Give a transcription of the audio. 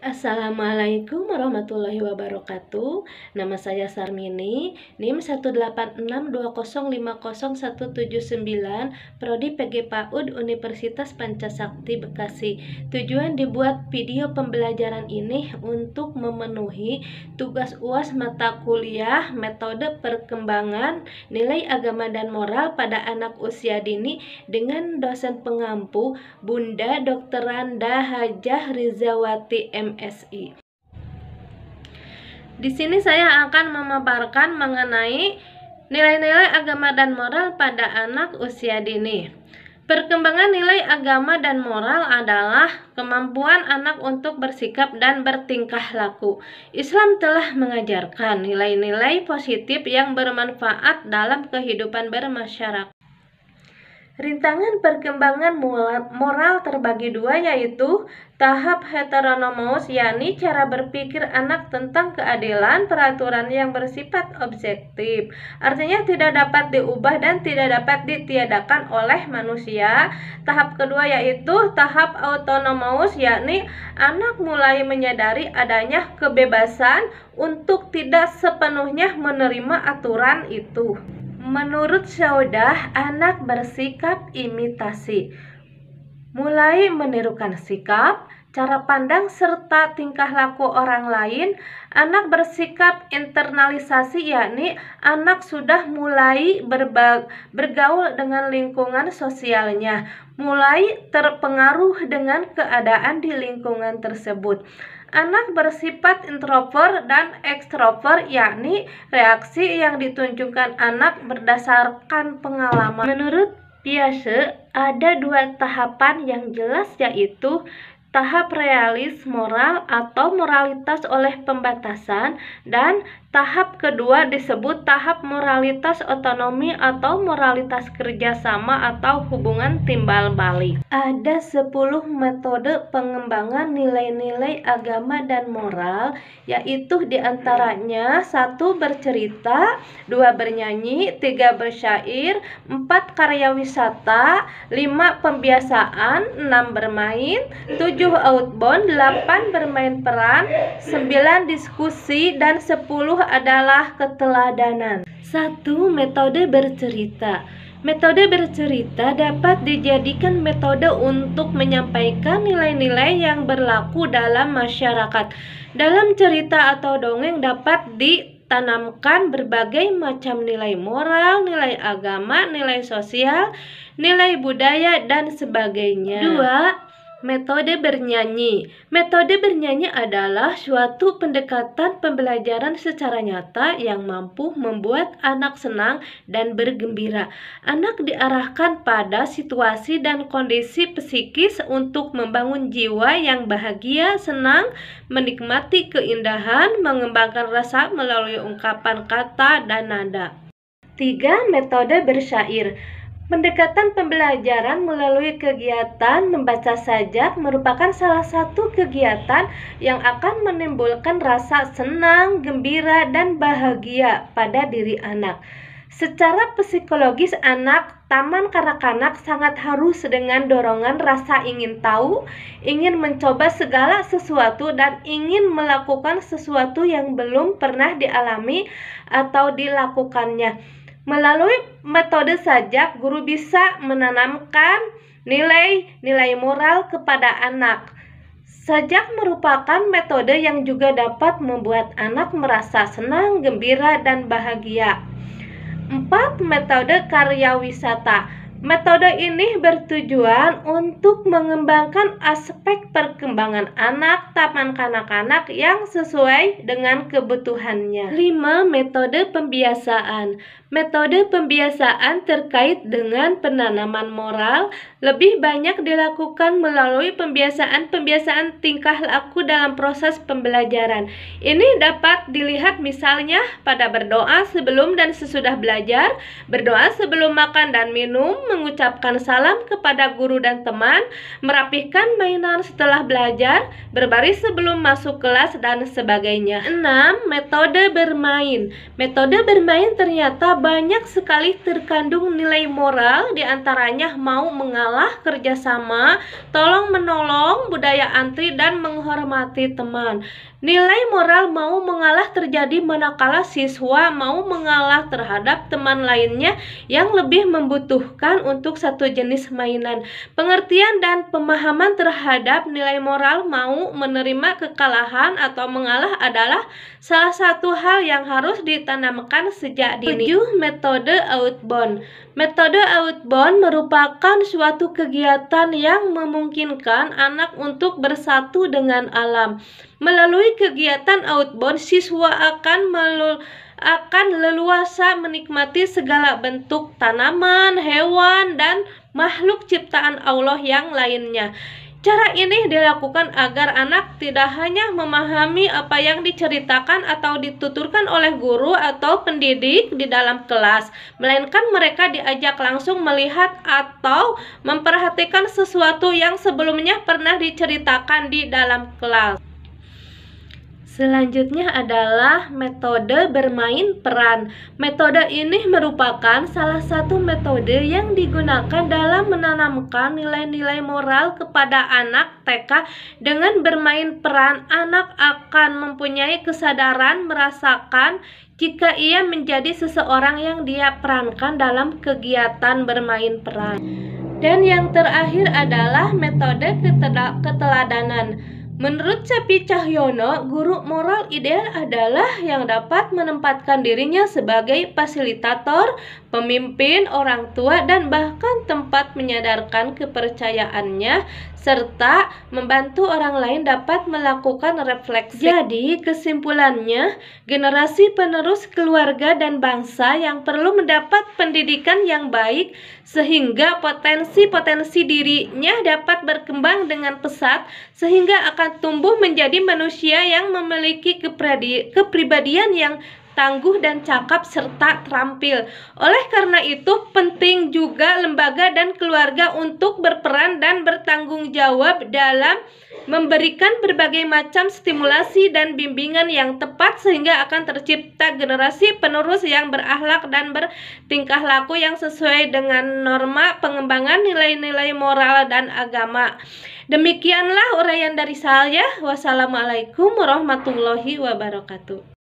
Assalamualaikum warahmatullahi wabarakatuh. Nama saya Sarmini, NIM 18620505179, Prodi PG PAUD Universitas Pancasakti Bekasi. Tujuan dibuat video pembelajaran ini untuk memenuhi tugas UAS mata kuliah Metode Perkembangan Nilai Agama dan Moral pada Anak Usia Dini dengan dosen pengampu Bunda Dr. Randa Hajah Rizawati MSI. Di sini saya akan memaparkan mengenai nilai-nilai agama dan moral pada anak usia dini. Perkembangan nilai agama dan moral adalah kemampuan anak untuk bersikap dan bertingkah laku. Islam telah mengajarkan nilai-nilai positif yang bermanfaat dalam kehidupan bermasyarakat. Rintangan perkembangan moral terbagi dua, yaitu tahap heteronomos, yakni cara berpikir anak tentang keadilan, peraturan yang bersifat objektif, artinya tidak dapat diubah dan tidak dapat ditiadakan oleh manusia. Tahap kedua yaitu tahap autonomos, yakni anak mulai menyadari adanya kebebasan untuk tidak sepenuhnya menerima aturan itu. Menurut Saudah, anak bersikap imitasi, mulai menirukan sikap, cara pandang, serta tingkah laku orang lain. Anak bersikap internalisasi, yakni anak sudah mulai bergaul dengan lingkungan sosialnya, mulai terpengaruh dengan keadaan di lingkungan tersebut. Anak bersifat introvert dan ekstrovert, yakni reaksi yang ditunjukkan anak berdasarkan pengalaman. Menurut Piaget, ada dua tahapan yang jelas, yaitu tahap realis moral atau moralitas oleh pembatasan, dan tahap kedua disebut tahap moralitas otonomi atau moralitas kerjasama atau hubungan timbal balik. Ada 10 metode pengembangan nilai-nilai agama dan moral, yaitu diantaranya 1. Bercerita, 2. Bernyanyi, 3. Bersyair, 4. Karya wisata, 5. Pembiasaan, 6. Bermain, 7. Outbound, 8. Bermain peran, 9. Diskusi, dan 10 adalah keteladanan. 1. Metode bercerita. Metode bercerita dapat dijadikan metode untuk menyampaikan nilai-nilai yang berlaku dalam masyarakat. Dalam cerita atau dongeng dapat ditanamkan berbagai macam nilai moral, nilai agama, nilai sosial, nilai budaya, dan sebagainya. 2. Metode bernyanyi. Metode bernyanyi adalah suatu pendekatan pembelajaran secara nyata yang mampu membuat anak senang dan bergembira. Anak diarahkan pada situasi dan kondisi psikis untuk membangun jiwa yang bahagia, senang, menikmati keindahan, mengembangkan rasa melalui ungkapan kata dan nada. 3. Metode bersyair. Pendekatan pembelajaran melalui kegiatan membaca sajak merupakan salah satu kegiatan yang akan menimbulkan rasa senang, gembira, dan bahagia pada diri anak. Secara psikologis, anak taman kanak-kanak sangat harus dengan dorongan rasa ingin tahu, ingin mencoba segala sesuatu, dan ingin melakukan sesuatu yang belum pernah dialami atau dilakukannya. Melalui metode sajak, guru bisa menanamkan nilai-nilai moral kepada anak. Sajak merupakan metode yang juga dapat membuat anak merasa senang, gembira, dan bahagia. 4. Metode karya wisata. Metode ini bertujuan untuk mengembangkan aspek perkembangan anak taman kanak-kanak yang sesuai dengan kebutuhannya. 5. Metode pembiasaan. Metode pembiasaan terkait dengan penanaman moral lebih banyak dilakukan melalui pembiasaan tingkah laku dalam proses pembelajaran. Ini dapat dilihat misalnya pada berdoa sebelum dan sesudah belajar, berdoa sebelum makan dan minum, mengucapkan salam kepada guru dan teman, merapihkan mainan setelah belajar, berbaris sebelum masuk kelas, dan sebagainya. 6. Metode bermain. Metode bermain ternyata banyak sekali terkandung nilai moral, diantaranya mau mengalah, kerjasama, tolong menolong, budaya antri, dan menghormati teman. Nilai moral mau mengalah terjadi manakala siswa mau mengalah terhadap teman lainnya yang lebih membutuhkan untuk satu jenis mainan. Pengertian dan pemahaman terhadap nilai moral mau menerima kekalahan atau mengalah adalah salah satu hal yang harus ditanamkan sejak dini. 7. Metode outbound. Metode outbound merupakan suatu kegiatan yang memungkinkan anak untuk bersatu dengan alam. Melalui kegiatan outbound, siswa akan leluasa menikmati segala bentuk tanaman, hewan, dan makhluk ciptaan Allah yang lainnya. Cara ini dilakukan agar anak tidak hanya memahami apa yang diceritakan atau dituturkan oleh guru atau pendidik di dalam kelas, melainkan mereka diajak langsung melihat atau memperhatikan sesuatu yang sebelumnya pernah diceritakan di dalam kelas. Selanjutnya adalah metode bermain peran. Metode ini merupakan salah satu metode yang digunakan dalam menanamkan nilai-nilai moral kepada anak TK. Dengan bermain peran, anak akan mempunyai kesadaran merasakan jika ia menjadi seseorang yang dia perankan dalam kegiatan bermain peran. Dan yang terakhir adalah metode keteladanan. Menurut Cepi Cahyono, guru moral ideal adalah yang dapat menempatkan dirinya sebagai fasilitator, pemimpin, orang tua, dan bahkan tempat menyadarkan kepercayaannya, serta membantu orang lain dapat melakukan refleksi. Jadi, kesimpulannya, generasi penerus keluarga dan bangsa yang perlu mendapat pendidikan yang baik sehingga potensi-potensi dirinya dapat berkembang dengan pesat, sehingga akan tumbuh menjadi manusia yang memiliki kepribadian yang tangguh dan cakap serta terampil. Oleh karena itu, penting juga lembaga dan keluarga untuk berperan dan bertanggung jawab dalam memberikan berbagai macam stimulasi dan bimbingan yang tepat sehingga akan tercipta generasi penerus yang berakhlak dan bertingkah laku yang sesuai dengan norma pengembangan nilai-nilai moral dan agama. Demikianlah uraian dari saya. Wassalamualaikum warahmatullahi wabarakatuh.